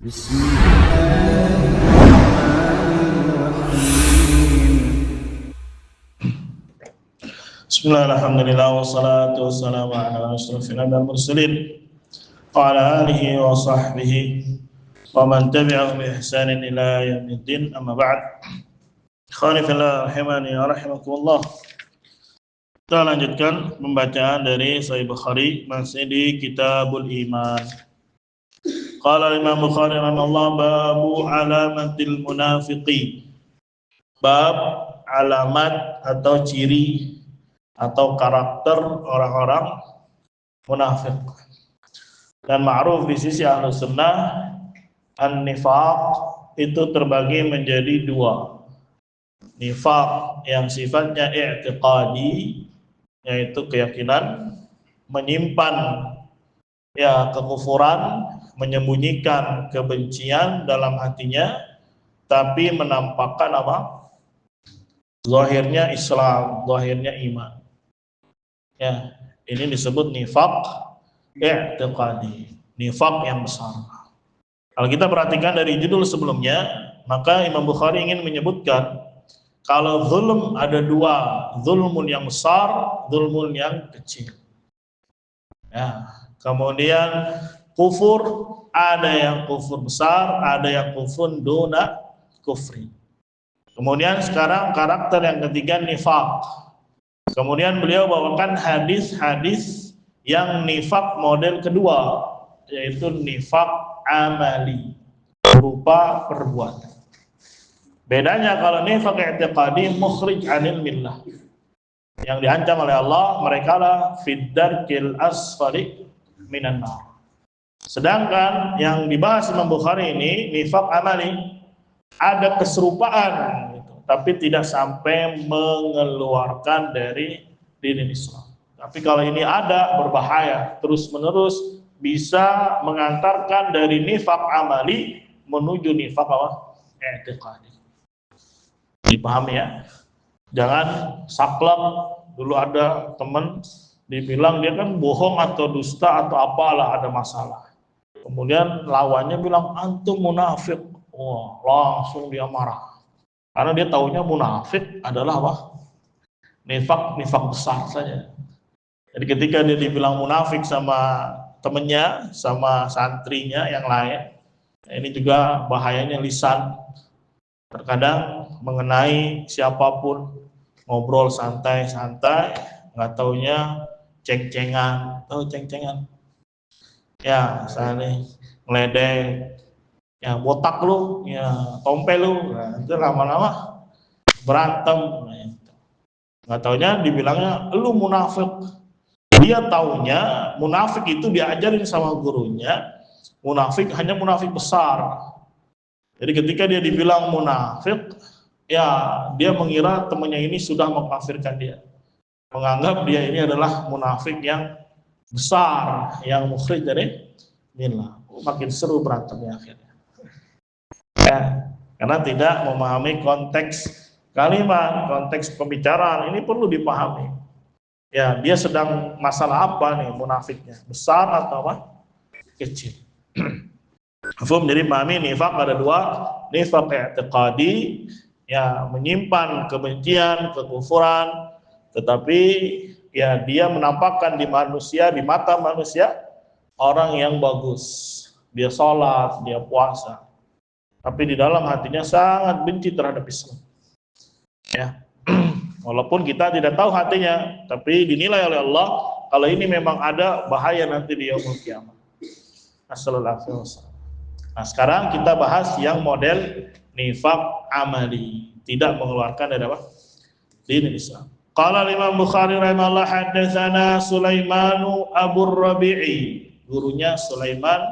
بسم الله الرحمن الرحيم بسم الله الحمد لله والصلاة والسلام على أشرف الأنبياء والمرسلين وعلى آله وصحبه ومن تبعهم بإحسان إلى يوم الدين. أما بعد, ikhwani fillah rahimani wa rahimakumullah. Kita lanjutkan pembacaan dari Sahih Bukhari, masih di Kitabul Iman. Qala Imam Bukhari rahimahullah, babu alamatil munafiqi. Bab alamat atau ciri atau karakter orang-orang munafik. Dan ma'ruf di sisi Ahlus Sunnah, an-nifaq itu terbagi menjadi dua. Nifaq yang sifatnya i'tiqadi, yaitu keyakinan, menyimpan kekufuran, menyembunyikan kebencian dalam hatinya, tapi menampakkan apa? Zahirnya Islam, zahirnya iman. Ya, ini disebut nifaq i'tiqadi, nifaq yang besar. Kalau kita perhatikan dari judul sebelumnya, maka Imam Bukhari ingin menyebutkan kalau zulm ada dua, zulmun yang besar, zulmun yang kecil. Ya, kemudian kufur, ada yang kufur besar, ada yang kufur duna kufri. Kemudian sekarang karakter yang ketiga nifaq. Kemudian beliau bawakan hadis-hadis yang nifaq model kedua, yaitu nifaq amali, berupa perbuatan. Bedanya kalau nifaq i'tiqadi mukhrij 'anil millah, yang diancam oleh Allah, mereka lah fid darkil asfali minan nar. Sedangkan yang dibahas Imam Bukhari ini nifaq amali, ada keserupaan gitu, tapi tidak sampai mengeluarkan dari dini Islam. Tapi kalau ini ada, berbahaya, terus-menerus bisa mengantarkan dari nifaq amali menuju nifaq i'tiqadi. Dipahami ya? Jangan saklek. Dulu ada teman dibilang dia kan bohong atau dusta atau apalah, ada masalah. Kemudian lawannya bilang antum munafik. Wah, langsung dia marah. Karena dia taunya munafik adalah apa? Nifaq besar saja. Jadi ketika dia dibilang munafik sama temennya, sama santrinya yang lain, ini juga bahayanya lisan. Terkadang mengenai siapapun, ngobrol santai-santai, nggak taunya ceng-cengan. Tahu ceng-cengan? Ya, misalnya ngeledek, ya botak lu, ya tompel lu, nah, itu lama-lama berantem. Nggak taunya dibilangnya lu munafik. Dia taunya munafik itu diajarin sama gurunya, munafik hanya munafik besar. Jadi ketika dia dibilang munafik, ya dia mengira temannya ini sudah mengkafirkan dia, menganggap dia ini adalah munafik yang besar, yang mukhrij dari millah. Makin seru berantemnya akhirnya. Ya, karena tidak memahami konteks kalimat, konteks pembicaraan, ini perlu dipahami. Ya, dia sedang masalah apa nih munafiknya? Besar atau apa? Kecil. Jadi pahami nifaq ada dua, nifaq i'tiqadi, ya menyimpan kebencian, kekufuran, tetapi ya dia menampakkan di manusia, di mata manusia orang yang bagus. Dia sholat, dia puasa, tapi di dalam hatinya sangat benci terhadap Islam. Ya, walaupun kita tidak tahu hatinya, tapi dinilai oleh Allah kalau ini memang ada bahaya nanti di yaumul qiyamah. Assalamualaikum. Nah, sekarang kita bahas yang model nifaq amali, tidak mengeluarkan dari apa? Dini Islam. Qala Imam Bukhari rahimahullah, haddatsana Sulaimanu Abu Rabi'i, gurunya Sulaiman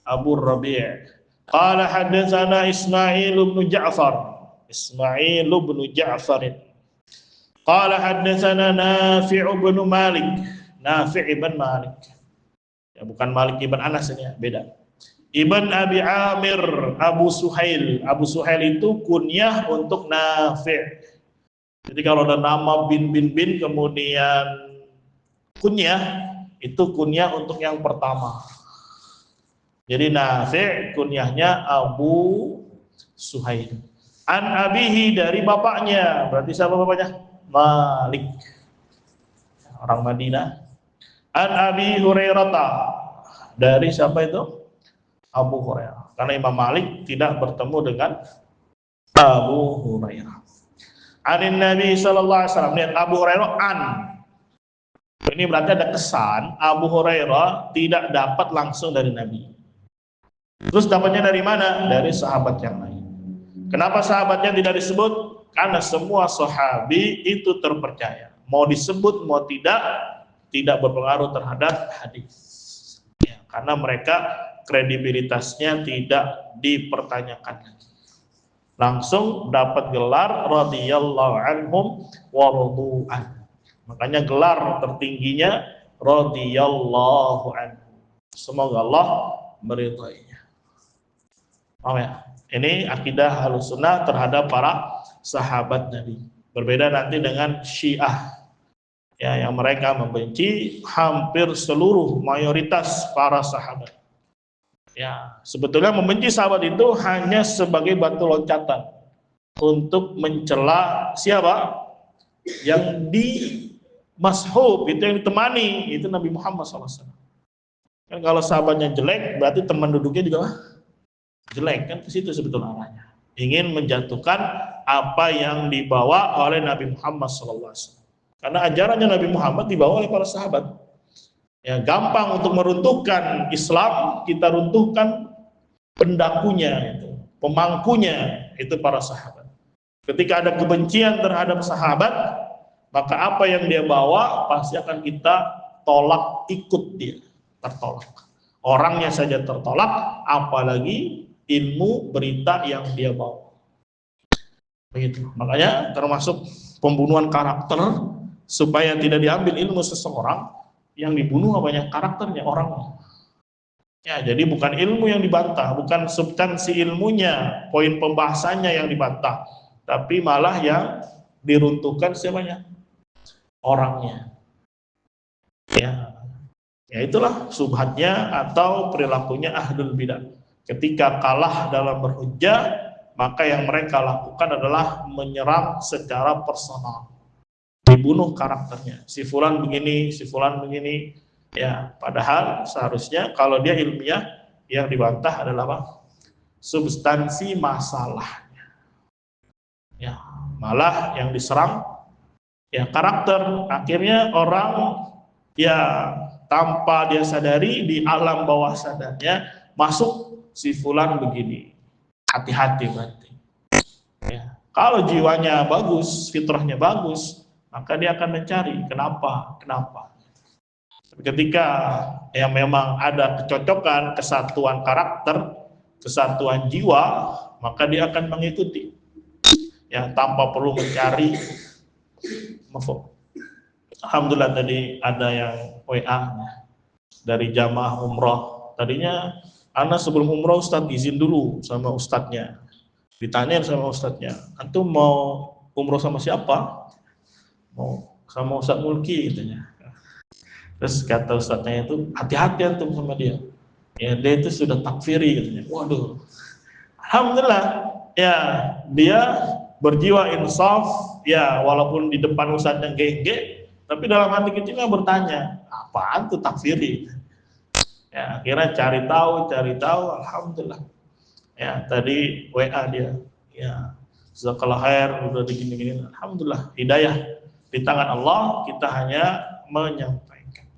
Abu Rabi'. Qala haddatsana Ismail bin Ja'far, Ismail bin Ja'far. Qala haddatsana Nafi' bin Malik, Nafi' bin Malik. Ya, bukan Malik ibn Anas ini ya, beda. Ibn Abi Amir Abu Suhail. Abu Suhail itu kunyah untuk Nafi'. Jadi kalau ada nama bin kemudian kunyah, itu kunyah untuk yang pertama. Jadi Nafi' kunyahnya Abu Suhaib. An abihi, dari bapaknya. Berarti siapa bapaknya? Malik, orang Madinah. An Abi Hurairah, dari siapa itu? Abu Hurairah. Karena Imam Malik tidak bertemu dengan Abu Hurairah. Anin Nabi sallallahu alaihi wasallam. Lihat Abu Hurairah an. Ini berarti ada kesan Abu Hurairah tidak dapat langsung dari Nabi. Terus dapatnya dari mana? Dari sahabat yang lain. Kenapa sahabatnya tidak disebut? Karena semua sahabi itu terpercaya. Mau disebut mau tidak berpengaruh terhadap hadis. Ya, karena mereka kredibilitasnya tidak dipertanyakan lagi. Langsung dapat gelar radhiyallahu anhum wa radu'an. Makanya gelar tertingginya radhiyallahu anhu. Semoga Allah meridainya. Oh ya, ini akidah Ahlussunnah terhadap para sahabat Nabi. Berbeda nanti dengan Syiah, ya, yang mereka membenci hampir seluruh mayoritas para sahabat. Ya, sebetulnya membenci sahabat itu hanya sebagai batu loncatan untuk mencela siapa yang dimashub, itu yang ditemani, itu Nabi Muhammad SAW. Kan kalau sahabatnya jelek, berarti teman duduknya juga jelek, kan ke situ sebetulnya arahnya. Ingin menjatuhkan apa yang dibawa oleh Nabi Muhammad SAW. Karena ajarannya Nabi Muhammad dibawa oleh para sahabat. Ya, gampang untuk meruntuhkan Islam, kita runtuhkan pendakunya, itu, pemangkunya, itu para sahabat. Ketika ada kebencian terhadap sahabat, maka apa yang dia bawa pasti akan kita tolak, ikut dia, tertolak. Orangnya saja tertolak, apalagi ilmu berita yang dia bawa. Begitu. Makanya termasuk pembunuhan karakter, supaya tidak diambil ilmu seseorang, yang dibunuh banyak karakternya, orangnya. Ya, jadi bukan ilmu yang dibantah, bukan substansi ilmunya, poin pembahasannya yang dibantah, tapi malah yang diruntuhkan siapanya? Orangnya. Ya, ya itulah subhatnya atau perilakunya ahlul bidah. Ketika kalah dalam berhujjah, maka yang mereka lakukan adalah menyerang secara personal, dibunuh karakternya. Si fulan begini, si fulan begini. Ya, padahal seharusnya kalau dia ilmiah, yang dibantah adalah apa? Substansi masalahnya. Ya, malah yang diserang ya karakter. Akhirnya orang ya tanpa dia sadari di alam bawah sadarnya masuk si fulan begini. Hati-hati berarti. Ya, kalau jiwanya bagus, fitrahnya bagus, maka dia akan mencari kenapa. Ketika yang memang ada kecocokan, kesatuan karakter, kesatuan jiwa, maka dia akan mengikuti. Ya, tanpa perlu mencari. Alhamdulillah tadi ada yang WA dari jamaah umroh. Tadinya Ana sebelum umroh Ustadz izin dulu sama ustadznya. Ditanya sama ustadznya, antum mau umroh sama siapa? Mau sama Ustadz Mulki katanya. Terus kata ustadznya itu, hati-hati antum sama dia. Ya, dia itu sudah takfiri katanya. Waduh. Alhamdulillah, ya dia berjiwa insaf, ya walaupun di depan ustadznya gege, tapi dalam hati kecilnya bertanya, apaan tuh takfiri? Ya, akhirnya cari tahu, alhamdulillah. Ya, tadi WA dia, ya, jazakallah khair, udah digini-gini, alhamdulillah, hidayah di tangan Allah, kita hanya menyampaikan.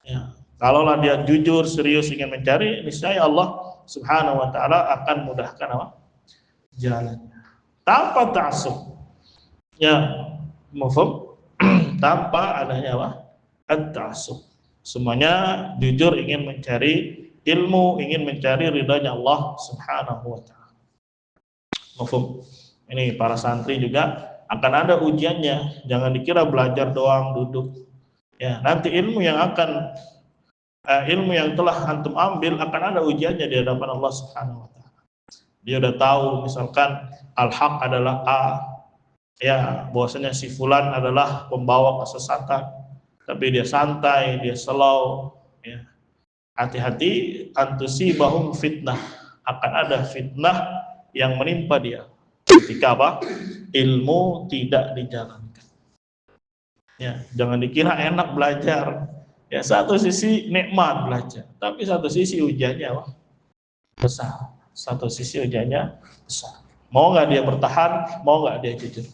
Ya, kalaulah dia jujur, serius ingin mencari, niscaya Allah Subhanahu wa taala akan mudahkan apa? Jalannya. Tanpa ta'assub. Ya, mafhum? Tanpa adanya apa? At-ta'assub. Semuanya jujur ingin mencari ilmu, ingin mencari ridhanya Allah Subhanahu wa taala. Mafhum? Ini para santri juga akan ada ujiannya. Jangan dikira belajar doang duduk. Ya, nanti ilmu yang telah antum ambil akan ada ujiannya di hadapan Allah Subhanahu wa taala. Dia udah tahu misalkan al-haq adalah A, ya, bahwasanya si fulan adalah pembawa kesesatan, tapi dia santai, dia slow, ya. Hati-hati, antusibahum fitnah, akan ada fitnah yang menimpa dia ketika apa? Ilmu tidak dijalankan. Ya, jangan dikira enak belajar. Ya, satu sisi nikmat belajar, tapi satu sisi ujiannya apa? Besar. Satu sisi ujiannya besar. Mau nggak dia bertahan? Mau nggak dia jujur?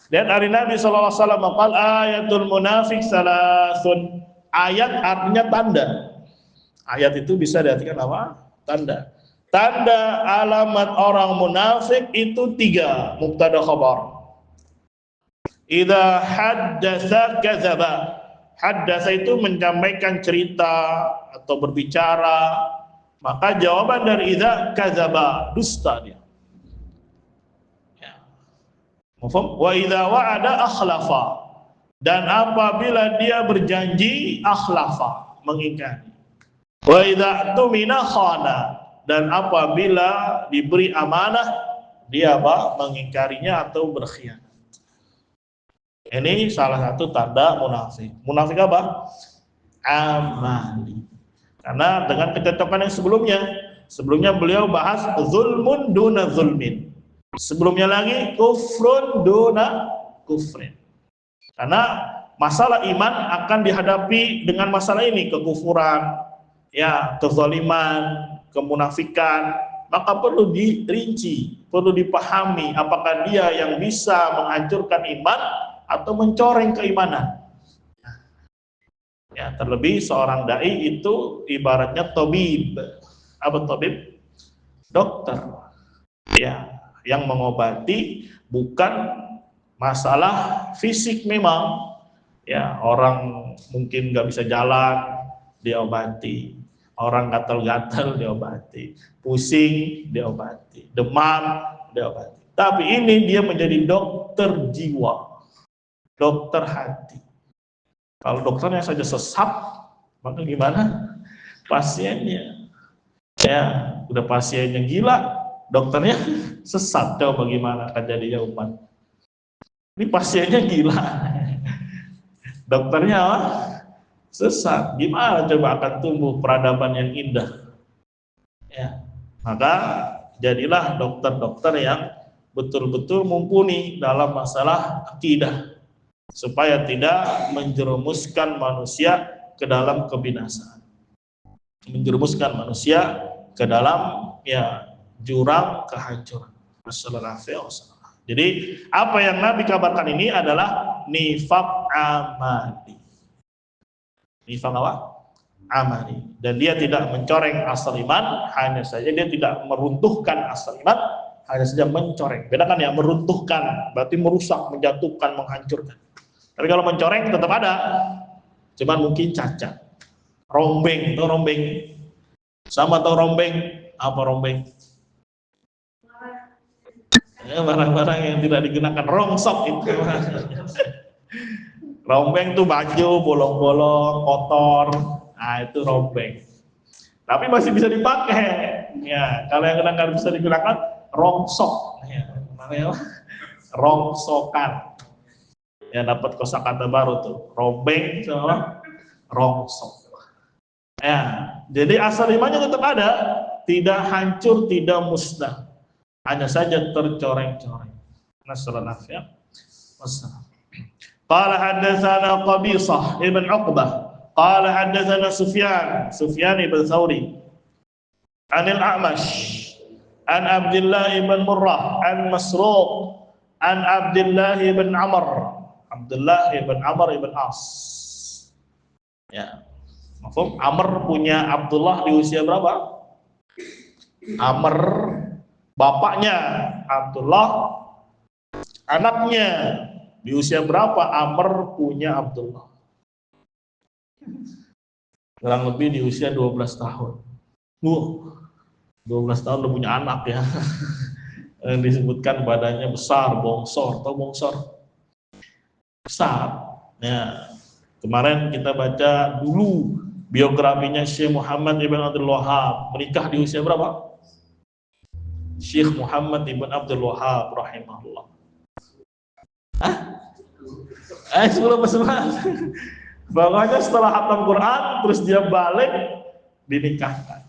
Dan hari Nabi SAW maqal ayatul munafik salasun. Ayat artinya tanda. Ayat itu bisa diartikan apa? Tanda. Tanda alamat orang munafik itu 3, mubtada khabar. Idza haddatsa kadzaba. Haddatsa itu menyampaikan cerita atau berbicara, maka jawaban dari idza kadzaba, dusta dia. Ya. Wa idza wa'ada akhlafa. Dan apabila dia berjanji akhlafa, mengingkari. Wa idza tumina khana, dan apabila diberi amanah dia apa? Mengingkarinya atau berkhianat. Ini salah satu tanda munafik. Munafik apa? Amali. Karena dengan kecocokan yang sebelumnya beliau bahas zulmun duna zulmin. Sebelumnya lagi kufrun duna kufrin. Karena masalah iman akan dihadapi dengan masalah ini, kekufuran, ya, kezaliman, kemunafikan, maka perlu dirinci, perlu dipahami apakah dia yang bisa menghancurkan iman atau mencoreng keimanan. Ya, terlebih seorang dai itu ibaratnya tabib. Apa tabib? Dokter. Ya, yang mengobati bukan masalah fisik memang. Ya, orang mungkin nggak bisa jalan, diobati. Orang gatal-gatal diobati, pusing diobati, demam diobati. Tapi ini dia menjadi dokter jiwa, dokter hati. Kalau dokternya saja sesat, maka gimana pasiennya? Ya, udah pasiennya gila, dokternya sesat. Coba bagaimana akan jadi jawaban? Ini pasiennya gila, dokternya apa? Sesat. Gimana coba akan tumbuh peradaban yang indah? Ya, maka jadilah dokter-dokter yang betul-betul mumpuni dalam masalah akidah, supaya tidak menjerumuskan manusia ke dalam kebinasaan, menjerumuskan manusia ke dalam ya jurang kehancuran. Jadi apa yang Nabi kabarkan ini adalah nifaq amali. Nifaq apa? Amali. Dan dia tidak mencoreng asal iman, hanya saja dia tidak meruntuhkan asal iman, hanya saja mencoreng. Bedakan ya, meruntuhkan berarti merusak, menjatuhkan, menghancurkan. Tapi kalau mencoreng tetap ada, cuman mungkin cacat. Rombeng, atau rombeng. Sama atau rombeng? Apa rombeng? Ya, barang-barang yang tidak digunakan, rongsok itu. Rombeng tuh baju bolong-bolong, kotor. Nah, itu rombeng. Tapi masih bisa dipakai. Ya, kalau yang kadang-kadang bisa digunakan, rongsok. Ya, namanya rongsokan. Ya, dapat kosakata baru tuh. Rombeng sama rongsok. Ya, jadi asal imannya tetap ada, tidak hancur, tidak musnah. Hanya saja tercoreng-coreng. Nasallallahu alaihi wasallam. Qala haddatsana Qabisah ibn Uqbah qala haddatsana Sufyan ibn Thawri anil A'mash an Abdullah ibn Murrah an Masruq an Abdullah ibn Amr ibn As. Ya. Mafhum? Amr punya Abdullah di usia berapa? Amr bapaknya Abdullah, anaknya di usia berapa Amr punya Abdullah? Kurang lebih di usia 12 tahun. 12 tahun udah punya anak ya. Yang disebutkan badannya besar, bongsor, atau bongsor besar. Ya, kemarin kita baca dulu biografinya Syekh Muhammad ibn Abdul Wahhab. Menikah di usia berapa? Syekh Muhammad ibn Abdul Wahhab rahimahullah. Sebelum Pokoknya setelah hatam Quran terus dia balik dinikahkan.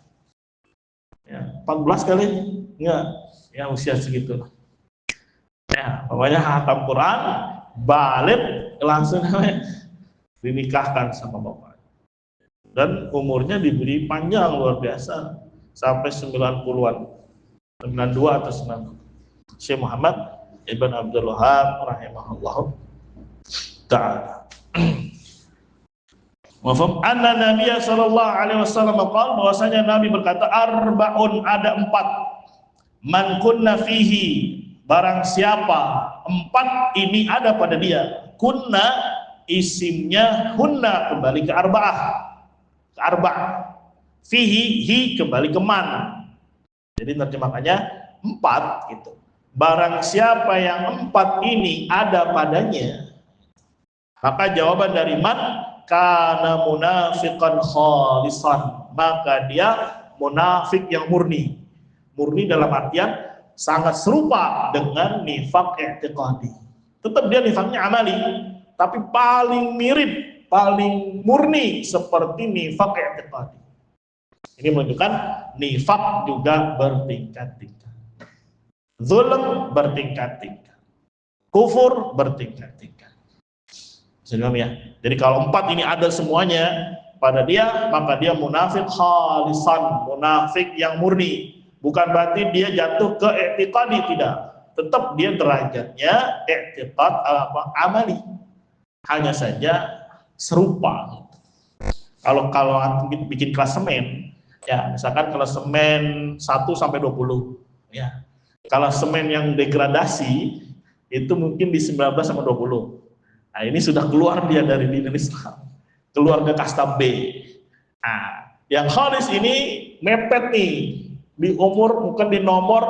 Ya, 14 kali? Enggak, ya usia segitu. Ya, pokoknya hatam Quran, balik langsung dinikahkan sama bapak. Dan umurnya diberi panjang luar biasa sampai 90-an. 92 atau 90. Syekh Muhammad Ibn Abdul Wahab rahimahullah ta'ala. Wafam anna Nabiya sallallahu alaihi wasallam qala, bahwasanya Nabi berkata, arbaun, ada 4, man kunna fihi, barang siapa 4 ini ada pada dia, kunna isimnya, hunna kembali ke arba'ah, fihi, hi kembali ke man. Jadi terjemahannya 4 gitu. Barang siapa yang 4 ini ada padanya, maka jawaban dari man, kana munafiqan khalisan, maka dia munafik yang murni. Murni dalam artian sangat serupa dengan nifak i'tiqadi. Tetap dia nifaknya amali, tapi paling mirip, paling murni seperti nifak i'tiqadi. Ini menunjukkan nifak juga bertingkat-tingkat. Zulm bertingkat-tingkat. Kufur bertingkat-tingkat. Ya. Jadi kalau 4 ini ada semuanya pada dia, maka dia munafik khalisan, munafik yang murni. Bukan berarti dia jatuh ke i'tiqadi, tidak. Tetap dia derajatnya i'tiqad amali. Hanya saja serupa. Kalau bikin klasemen, ya misalkan klasemen 1 sampai 20, ya. Kalau semen yang degradasi itu mungkin di 19 sama 20. Nah, ini sudah keluar dia dari dinul Islam, keluar ke kasta B. Nah, yang khalis ini mepet nih di umur, bukan di nomor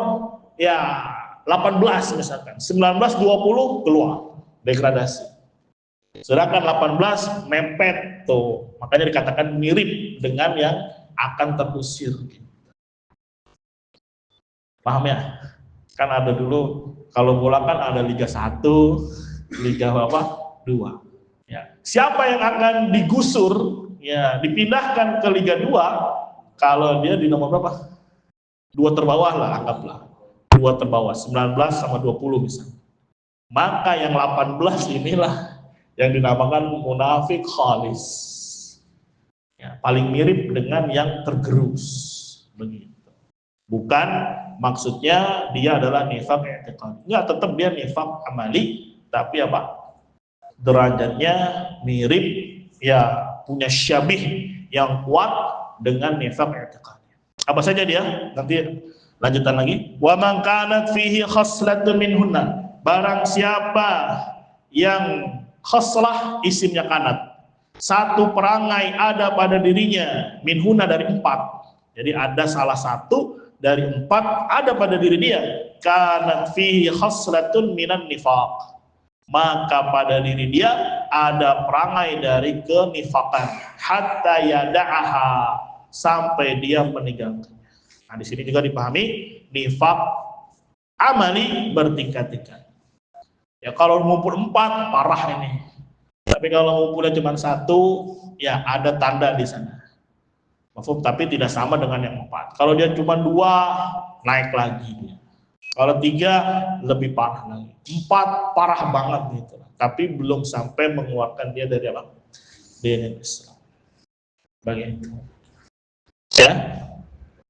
ya 18 misalkan, 19 20 keluar degradasi. Sedangkan 18 mepet tuh, makanya dikatakan mirip dengan yang akan terusir. Paham ya? Kan ada dulu kalau bola kan ada Liga 1, Liga 2. Ya. Siapa yang akan digusur, ya dipindahkan ke Liga 2 kalau dia di nomor berapa? 2 terbawah lah, anggaplah. 2 terbawah, 19 sama 20 misalnya. Maka yang 18 inilah yang dinamakan munafik khalis. Ya, paling mirip dengan yang tergerus. Begitu. Bukan maksudnya dia adalah nifak i'tiqadi. Enggak, tetap dia nifak amali, tapi apa? Derajatnya mirip, ya punya syabih yang kuat dengan nifak i'tiqadi. Apa saja dia? Nanti lanjutan lagi. Wa man kanat fihi khaslatun minhunna, barang siapa yang khaslah isimnya kanat, satu perangai ada pada dirinya, minhunna dari 4. Jadi ada salah satu dari 4 ada pada diri dia, kanat fihi khaslatun minan nifaq, maka pada diri dia ada perangai dari kenifakan, hatta yada'aha, sampai dia meninggalkannya. Nah, di sini juga dipahami nifak amali bertingkat-tingkat. Ya kalau ngumpul 4 parah ini. Tapi kalau ngumpulnya cuma 1, ya ada tanda di sana. Mafhum, tapi tidak sama dengan yang 4. Kalau dia cuma 2, naik lagi dia. Kalau 3 lebih parah lagi. 4 parah banget gitu. Tapi belum sampai mengeluarkan dia dari apa? Dari Islam. Begitu. Ya.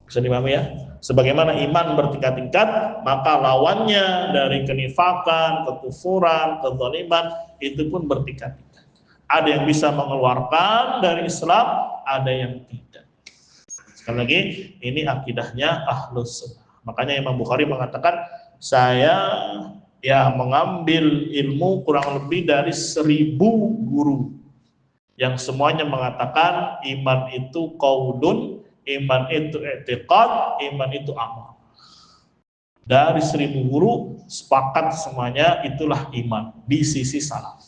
Bisa dipahami ya? Sebagaimana iman bertingkat-tingkat, maka lawannya dari kenifakan, kekufuran, kezaliman itu pun bertingkat-tingkat. Ada yang bisa mengeluarkan dari Islam, ada yang tidak. Sekali lagi, ini akidahnya Ahlus Sunnah. Makanya Imam Bukhari mengatakan, saya ya mengambil ilmu kurang lebih dari 1000 guru yang semuanya mengatakan iman itu qaulun, iman itu i'tiqad, iman itu amal. Dari 1000 guru sepakat semuanya itulah iman di sisi salaf.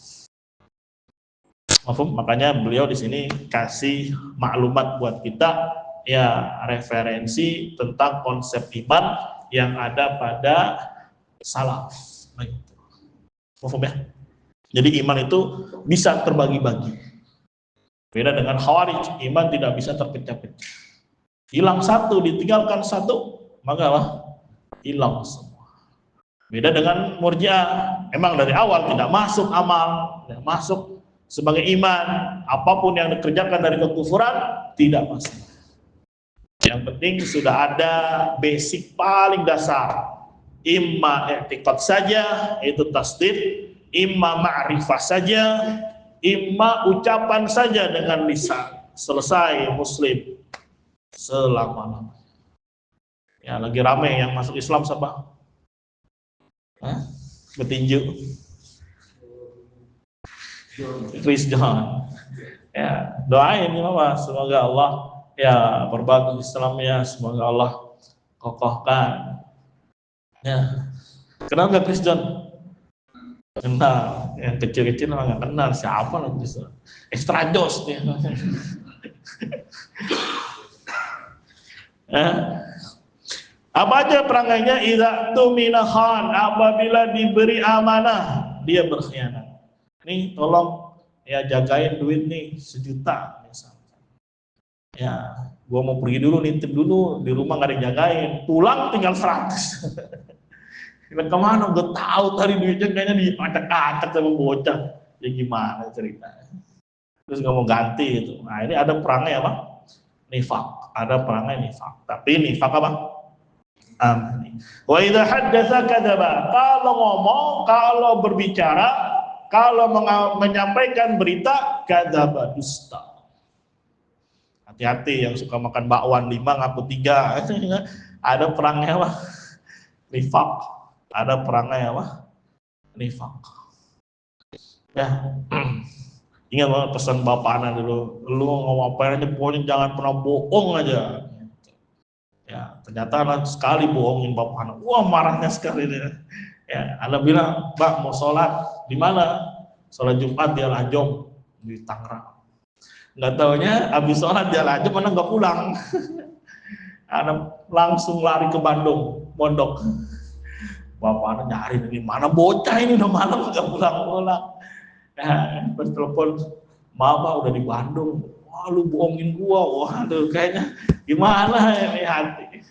Makanya beliau di sini kasih maklumat buat kita, ya referensi tentang konsep iman yang ada pada salaf. Begitu. Ya? Jadi iman itu bisa terbagi-bagi. Beda dengan Khawarij, iman tidak bisa terpecah-pecah. Hilang satu, ditinggalkan satu, maka apa? Hilang semua. Beda dengan Murji'ah, emang dari awal tidak masuk amal, tidak masuk sebagai iman, apapun yang dikerjakan dari kekufuran tidak masuk. Yang penting sudah ada basic paling dasar, imma i'tiqad saja, itu tasdid, imma ma'rifah saja, imma ucapan saja dengan lisan, selesai muslim selama-lamanya. Ya, lagi rame yang masuk Islam siapa? Betinju. Chris John. Ya, doain ya Pak, semoga Allah ya perbagus Islamnya, semoga Allah kokohkan. Ya. Kenal nggak Chris John? Kenal. Yang kecil-kecil nggak kenal siapa lah Chris John. Extra Joss dia. Apa aja perangainya? Idza tumina khan, apabila diberi amanah dia berkhianat. Nih tolong ya jagain duit nih 1 juta misalnya. Ya, gua mau pergi dulu nitip dulu di rumah nggak ada yang jagain, pulang tinggal 100. Kita kemana? Gue tahu tadi duitnya kayaknya diacak-acak sama bocah. Ya gimana ceritanya? Terus nggak mau ganti itu. Nah ini ada perangai apa? Nifak. Ada perangai nifak. Tapi nifak apa? Amani. Wa idza haddatsa kadzaba. Kalau ngomong, kalau berbicara, kalau menyampaikan berita, kadzaba, dusta. Hati-hati yang suka makan bakwan 5 ngaku 3. Ada perangnya apa? Nifak. Ada perangai apa? Nifak. Ya. Ingat banget pesan bapak anak dulu, lu ngomong apa aja pokoknya jangan pernah bohong aja. Ya, ternyata anak sekali bohongin bapak anak. Wah, marahnya sekali dia. Ya, anak bilang, "Pak, mau sholat di mana?" Sholat Jumat di Al-Ajom di Tangerang. Nggak taunya habis sholat di Al-Ajom anak nggak pulang. Anak langsung lari ke Bandung, mondok. Bapak anak nyari di mana bocah ini udah malam nggak pulang-pulang. Ya, bertelepon, "Mama udah di Bandung." "Wah, lu bohongin gua." Waduh, kayaknya gimana ini hati.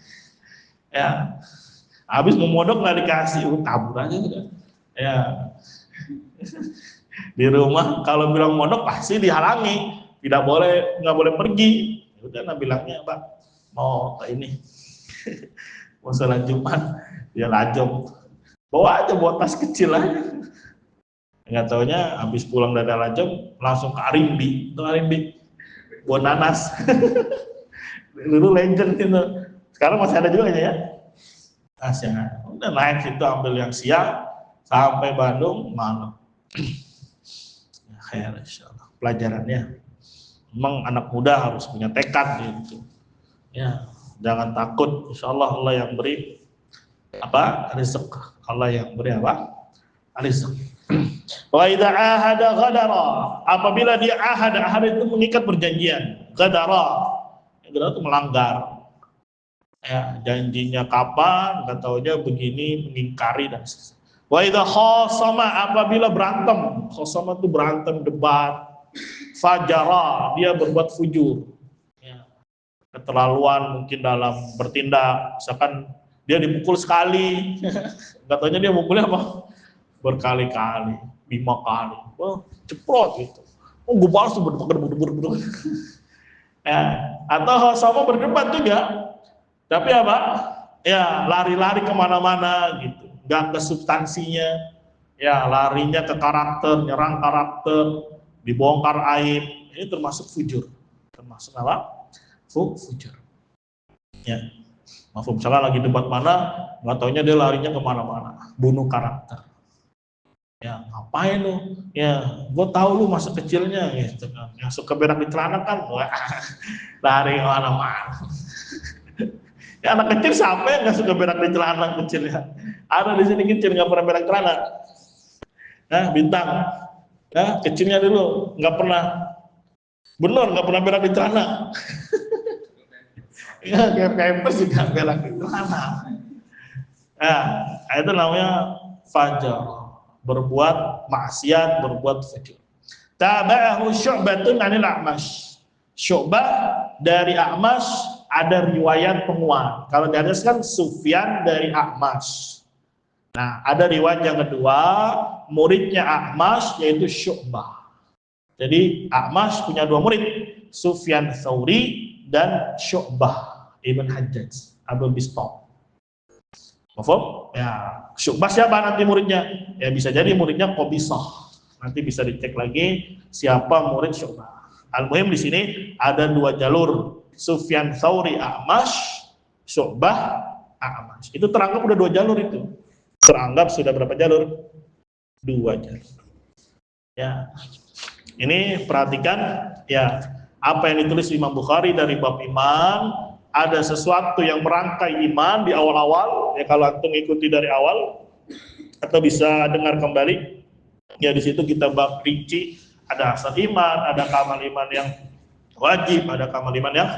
Ya, habis mau mondok nggak dikasih, kabur aja udah. Ya, di rumah kalau bilang mondok pasti dihalangi, nggak boleh pergi. Udah, nah bilangnya, "Pak, mau ke ini, mau sholat Jumat." Dia lajong, bawa tas kecil aja. Nggak taunya habis pulang dari Al-Ajom langsung ke Arimbi, itu Arimbi buat nanas. Dulu legend itu, sekarang masih ada juga ya. Nah, udah naik situ ambil yang siang sampai Bandung malam. Ya, insyaallah pelajarannya, memang anak muda harus punya tekad gitu. Ya, jangan takut, insyaallah Allah yang beri apa rezeki, Allah yang beri apa rezeki. Wa idza ahada ghadara, apabila dia ahad itu mengikat perjanjian. Ghadara itu melanggar. Ya, janjinya kapan, enggak taunya begini, mengingkari dan sebagainya. Wa idza khasama, apabila berantem, khasama itu berantem, debat. Fajara, dia berbuat fujur. Ya, keterlaluan mungkin dalam bertindak, misalkan dia dipukul sekali, enggak taunya dia mukulnya apa? Berkali-kali, 5 kali, wah ceprot gitu. Oh, gue balas tuh berdebur. Ya, atau sama berdebat juga, tapi apa? Ya lari-lari kemana-mana gitu, nggak ke substansinya. Ya larinya ke karakter, nyerang karakter, dibongkar aib. Ini termasuk fujur, termasuk apa? Fujur. Ya, maaf, misalnya lagi debat mana, nggak taunya dia larinya kemana-mana, bunuh karakter. Ya ngapain lu? Ya gue tahu lu masa kecilnya gitu kan, yang suka berak di celana kan, wah, lari mana-mana. Ya anak kecil siapa yang nggak suka berak di celana kecilnya? Ada di sini kecil nggak pernah berak celana. Nah bintang, nah kecilnya dulu nggak pernah, bener nggak pernah berak di celana. Ya kayak pampers juga berak di celana. Nah itu namanya fajar. Berbuat maksiat, berbuat fujur. Tabahu Syu'batun 'anil A'mash. Syu'bah dari A'mash ada riwayat penguat. Kalau di atas kan Sufyan dari A'mash. Nah, ada riwayat yang kedua, muridnya A'mash yaitu Syu'bah. Jadi A'mash punya dua murid, Sufyan Tsauri dan Syu'bah Ibn Hajjaj Abu Bistam. Paham? Ya, Syu'bah siapa nanti muridnya? Ya bisa jadi muridnya Qabisah. Nanti bisa dicek lagi siapa murid Syu'bah. Al-muhim di sini ada dua jalur, Sufyan Tsauri A'mash, Syu'bah A'mash. Itu teranggap udah dua jalur itu. Teranggap sudah berapa jalur? Dua jalur. Ya. Ini perhatikan ya, apa yang ditulis Imam Bukhari dari bab iman, ada sesuatu yang merangkai iman di awal-awal. Ya kalau antum ikuti dari awal atau bisa dengar kembali, ya di situ kita bab rinci, ada asal iman, ada kamal iman yang wajib, ada kamal iman yang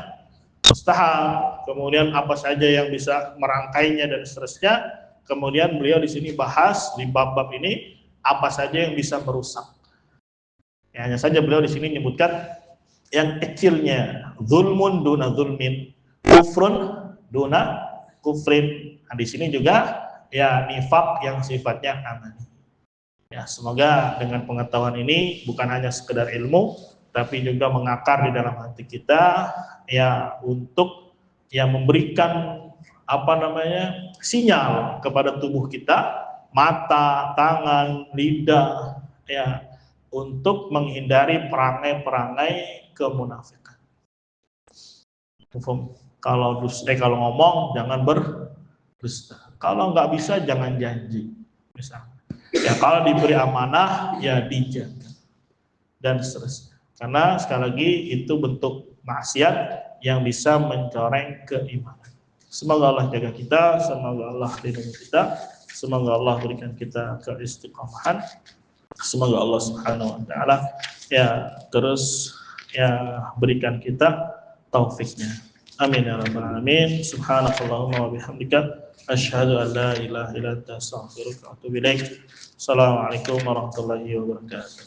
mustahab, kemudian apa saja yang bisa merangkainya dan seterusnya. Kemudian beliau di sini bahas di bab-bab ini apa saja yang bisa merusak. Ya, hanya saja beliau di sini menyebutkan yang kecilnya, zulmun duna zulmin, kufrun duna kufrin. Nah, di sini juga ya nifak yang sifatnya amali. Ya, semoga dengan pengetahuan ini bukan hanya sekedar ilmu, tapi juga mengakar di dalam hati kita ya, untuk yang memberikan sinyal kepada tubuh kita, mata, tangan, lidah ya, untuk menghindari perangai-perangai kemunafikan. Kalau ngomong jangan berdusta. Kalau nggak bisa jangan janji. Misalnya, ya kalau diberi amanah ya dijaga dan seterusnya. Karena sekali lagi itu bentuk maksiat yang bisa mencoreng keimanan. Semoga Allah jaga kita, semoga Allah lindungi kita, semoga Allah berikan kita keistiqomahan. Semoga Allah Subhanahu wa taala ya terus ya berikan kita taufiknya. Amin ya rabbal alamin. Subhanakallahumma wa bihamdika asyhadu an la ilaha illa anta astaghfiruka wa atubu ilaik. Assalamualaikum warahmatullahi wabarakatuh.